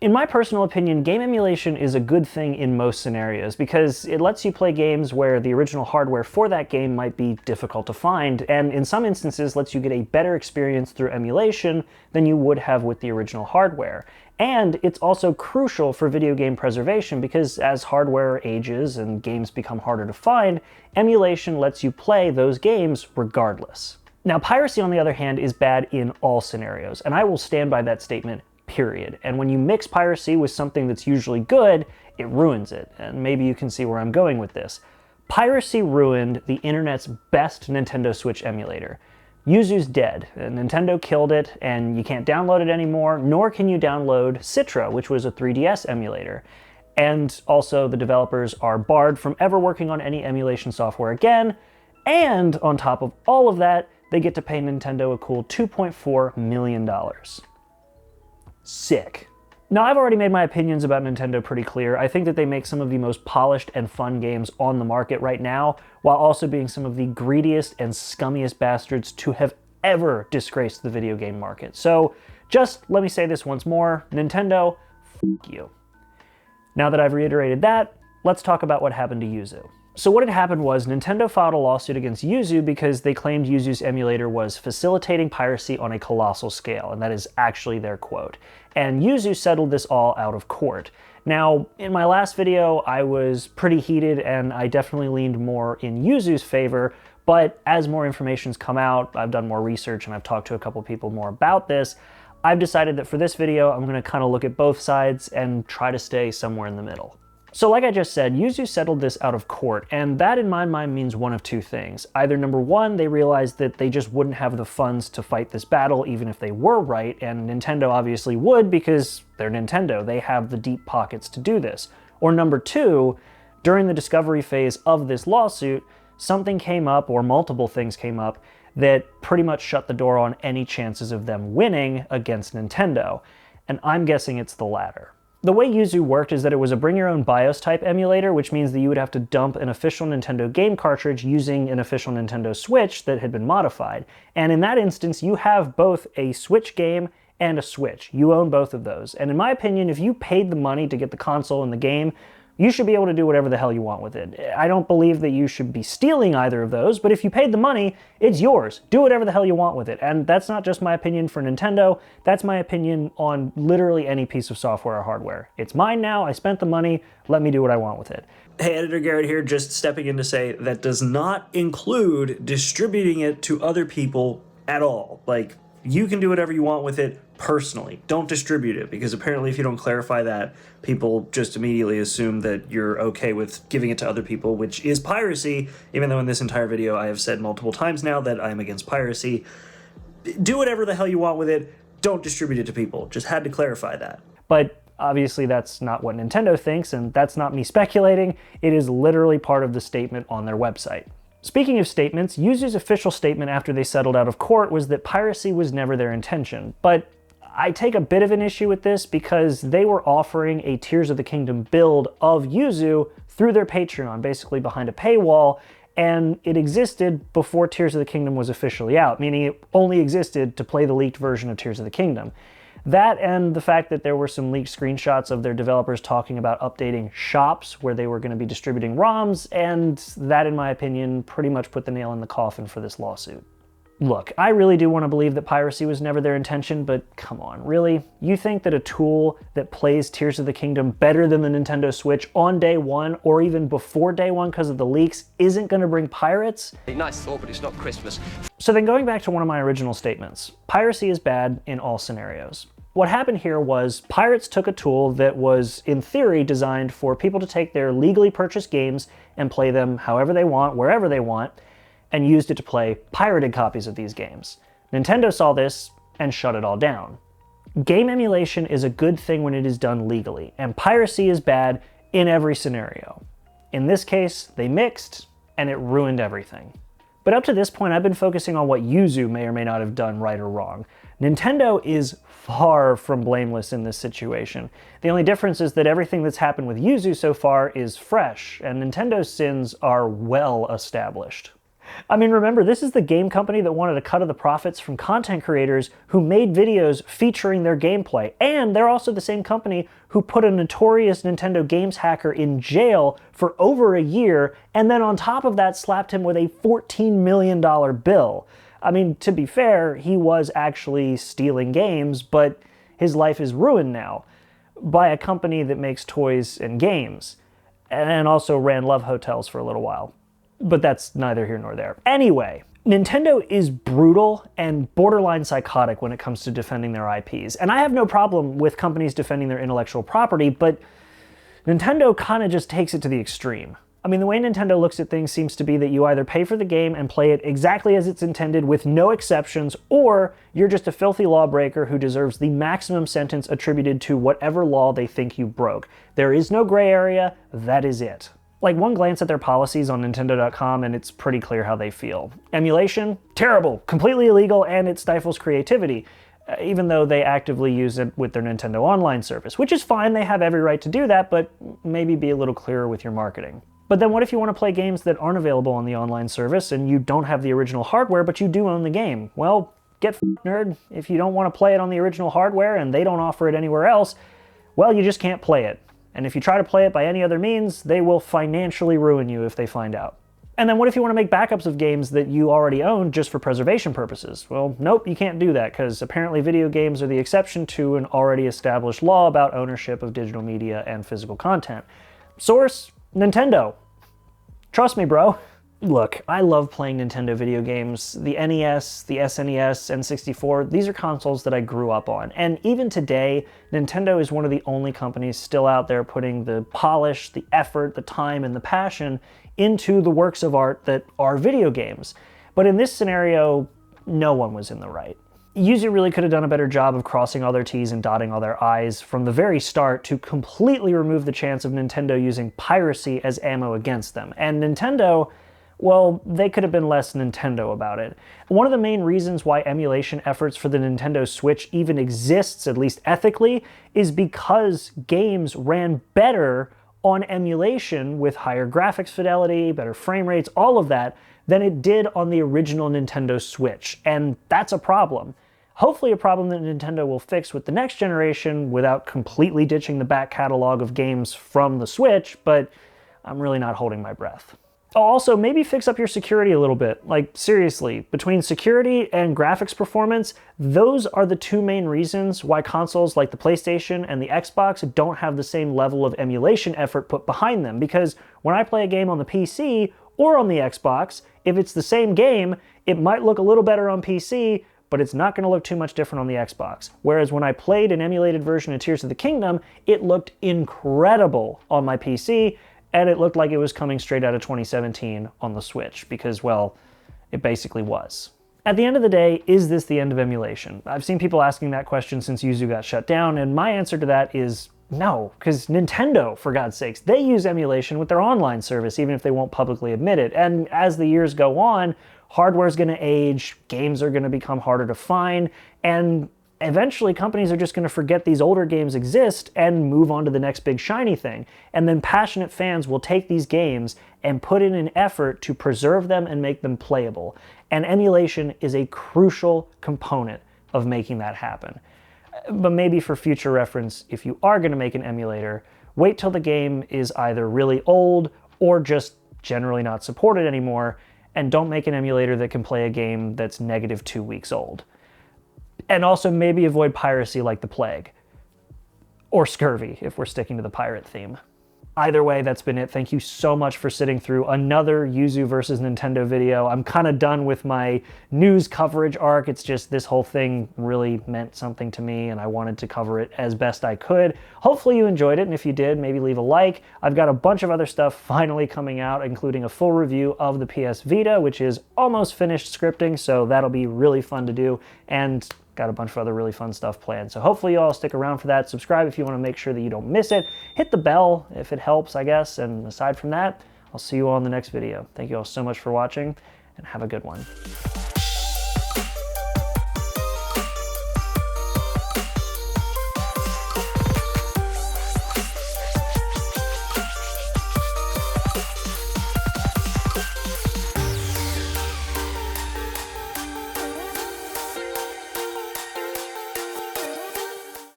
In my personal opinion, game emulation is a good thing in most scenarios because it lets you play games where the original hardware for that game might be difficult to find, and in some instances lets you get a better experience through emulation than you would have with the original hardware. And it's also crucial for video game preservation because as hardware ages and games become harder to find, emulation lets you play those games regardless. Now, piracy, on the other hand, is bad in all scenarios, and I will stand by that statement, period. And when you mix piracy with something that's usually good, it ruins it. And maybe you can see where I'm going with this. Piracy ruined the internet's best Nintendo Switch emulator. Yuzu's dead. Nintendo killed it, and you can't download it anymore, nor can you download Citra, which was a 3DS emulator. And also, the developers are barred from ever working on any emulation software again, and on top of all of that, they get to pay Nintendo a cool $2.4 million. Sick. Now, I've already made my opinions about Nintendo pretty clear. I think that they make some of the most polished and fun games on the market right now, while also being some of the greediest and scummiest bastards to have ever disgraced the video game market. So, just let me say this once more, Nintendo, f*** you. Now that I've reiterated that, let's talk about what happened to Yuzu. So what had happened was Nintendo filed a lawsuit against Yuzu because they claimed Yuzu's emulator was facilitating piracy on a colossal scale, and that is actually their quote. And Yuzu settled this all out of court. Now, in my last video, I was pretty heated and I definitely leaned more in Yuzu's favor, but as more information's come out, I've done more research and I've talked to a couple people more about this, I've decided that for this video, I'm gonna kind of look at both sides and try to stay somewhere in the middle. So like I just said, Yuzu settled this out of court, and that in my mind means one of two things. Either number one, they realized that they just wouldn't have the funds to fight this battle even if they were right, and Nintendo obviously would because they're Nintendo, they have the deep pockets to do this. Or number two, during the discovery phase of this lawsuit, something came up, or multiple things came up, that pretty much shut the door on any chances of them winning against Nintendo. And I'm guessing it's the latter. The way Yuzu worked is that it was a bring-your-own BIOS type emulator, which means that you would have to dump an official Nintendo game cartridge using an official Nintendo Switch that had been modified. And in that instance, you have both a Switch game and a Switch. You own both of those. And in my opinion, if you paid the money to get the console and the game, you should be able to do whatever the hell you want with it. I don't believe that you should be stealing either of those, but if you paid the money, it's yours. Do whatever the hell you want with it. And that's not just my opinion for Nintendo, that's my opinion on literally any piece of software or hardware. It's mine now, I spent the money, let me do what I want with it. Hey, Editor Garrett here, just stepping in to say that does not include distributing it to other people at all. Like, you can do whatever you want with it personally. Don't distribute it, because apparently if you don't clarify that, people just immediately assume that you're okay with giving it to other people, which is piracy, even though in this entire video I have said multiple times now that I'm against piracy. Do whatever the hell you want with it, don't distribute it to people. Just had to clarify that. But obviously that's not what Nintendo thinks, and that's not me speculating. It is literally part of the statement on their website. Speaking of statements, Yuzu's official statement after they settled out of court was that piracy was never their intention, but I take a bit of an issue with this because they were offering a Tears of the Kingdom build of Yuzu through their Patreon, basically behind a paywall, and it existed before Tears of the Kingdom was officially out, meaning it only existed to play the leaked version of Tears of the Kingdom. That and the fact that there were some leaked screenshots of their developers talking about updating shops where they were going to be distributing ROMs, and that, in my opinion, pretty much put the nail in the coffin for this lawsuit. Look, I really do want to believe that piracy was never their intention, but come on, really? You think that a tool that plays Tears of the Kingdom better than the Nintendo Switch on day one, or even before day one because of the leaks, isn't going to bring pirates? Nice thought, but it's not Christmas. So then going back to one of my original statements, piracy is bad in all scenarios. What happened here was pirates took a tool that was, in theory, designed for people to take their legally purchased games and play them however they want, wherever they want, and used it to play pirated copies of these games. Nintendo saw this and shut it all down. Game emulation is a good thing when it is done legally, and piracy is bad in every scenario. In this case, they mixed, and it ruined everything. But up to this point, I've been focusing on what Yuzu may or may not have done right or wrong. Nintendo is far from blameless in this situation. The only difference is that everything that's happened with Yuzu so far is fresh, and Nintendo's sins are well established. I mean, remember, this is the game company that wanted a cut of the profits from content creators who made videos featuring their gameplay. And they're also the same company who put a notorious Nintendo games hacker in jail for over a year, and then on top of that slapped him with a $14 million bill. I mean, to be fair, he was actually stealing games, but his life is ruined now by a company that makes toys and games, and also ran love hotels for a little while. But that's neither here nor there. Anyway, Nintendo is brutal and borderline psychotic when it comes to defending their IPs. And I have no problem with companies defending their intellectual property, but Nintendo kind of just takes it to the extreme. I mean, the way Nintendo looks at things seems to be that you either pay for the game and play it exactly as it's intended with no exceptions, or you're just a filthy lawbreaker who deserves the maximum sentence attributed to whatever law they think you broke. There is no gray area, that is it. Like, one glance at their policies on Nintendo.com and it's pretty clear how they feel. Emulation? Terrible, completely illegal, and it stifles creativity, even though they actively use it with their Nintendo Online service, which is fine, they have every right to do that, but maybe be a little clearer with your marketing. But then what if you want to play games that aren't available on the online service and you don't have the original hardware, but you do own the game? Well, get f***ed, nerd. If you don't want to play it on the original hardware and they don't offer it anywhere else, well, you just can't play it. And if you try to play it by any other means, they will financially ruin you if they find out. And then what if you want to make backups of games that you already own just for preservation purposes? Well, nope, you can't do that, because apparently video games are the exception to an already established law about ownership of digital media and physical content. Source? Nintendo. Trust me, bro. Look, I love playing Nintendo video games. The NES, the SNES, N64, these are consoles that I grew up on. And even today, Nintendo is one of the only companies still out there putting the polish, the effort, the time, and the passion into the works of art that are video games. But in this scenario, no one was in the right. Yuzu really could have done a better job of crossing all their T's and dotting all their I's from the very start to completely remove the chance of Nintendo using piracy as ammo against them. And Nintendo, well, they could have been less Nintendo about it. One of the main reasons why emulation efforts for the Nintendo Switch even exists, at least ethically, is because games ran better on emulation with higher graphics fidelity, better frame rates, all of that, than it did on the original Nintendo Switch. And that's a problem. Hopefully a problem that Nintendo will fix with the next generation without completely ditching the back catalog of games from the Switch, but I'm really not holding my breath. Also, maybe fix up your security a little bit. Like, seriously, between security and graphics performance, those are the two main reasons why consoles like the PlayStation and the Xbox don't have the same level of emulation effort put behind them. Because when I play a game on the PC or on the Xbox, if it's the same game, it might look a little better on PC, but it's not going to look too much different on the Xbox. Whereas when I played an emulated version of Tears of the Kingdom, it looked incredible on my PC, and it looked like it was coming straight out of 2017 on the Switch, because, well, it basically was. At the end of the day, is this the end of emulation? I've seen people asking that question since Yuzu got shut down, and my answer to that is no, because Nintendo, for God's sakes, they use emulation with their online service, even if they won't publicly admit it. And as the years go on, hardware's going to age, games are going to become harder to find, and eventually companies are just going to forget these older games exist and move on to the next big shiny thing. And then passionate fans will take these games and put in an effort to preserve them and make them playable. And emulation is a crucial component of making that happen. But maybe for future reference, if you are going to make an emulator, wait till the game is either really old or just generally not supported anymore, and don't make an emulator that can play a game that's -2 weeks old. And also maybe avoid piracy like the plague. Or scurvy, if we're sticking to the pirate theme. Either way, that's been it. Thank you so much for sitting through another Yuzu versus Nintendo video. I'm kind of done with my news coverage arc. It's just this whole thing really meant something to me, and I wanted to cover it as best I could. Hopefully you enjoyed it, and if you did, maybe leave a like. I've got a bunch of other stuff finally coming out, including a full review of the PS Vita, which is almost finished scripting, so that'll be really fun to do, and got a bunch of other really fun stuff planned. So hopefully you all stick around for that. Subscribe if you want to make sure that you don't miss it. Hit the bell if it helps, I guess. And aside from that, I'll see you all in the next video. Thank you all so much for watching, and have a good one.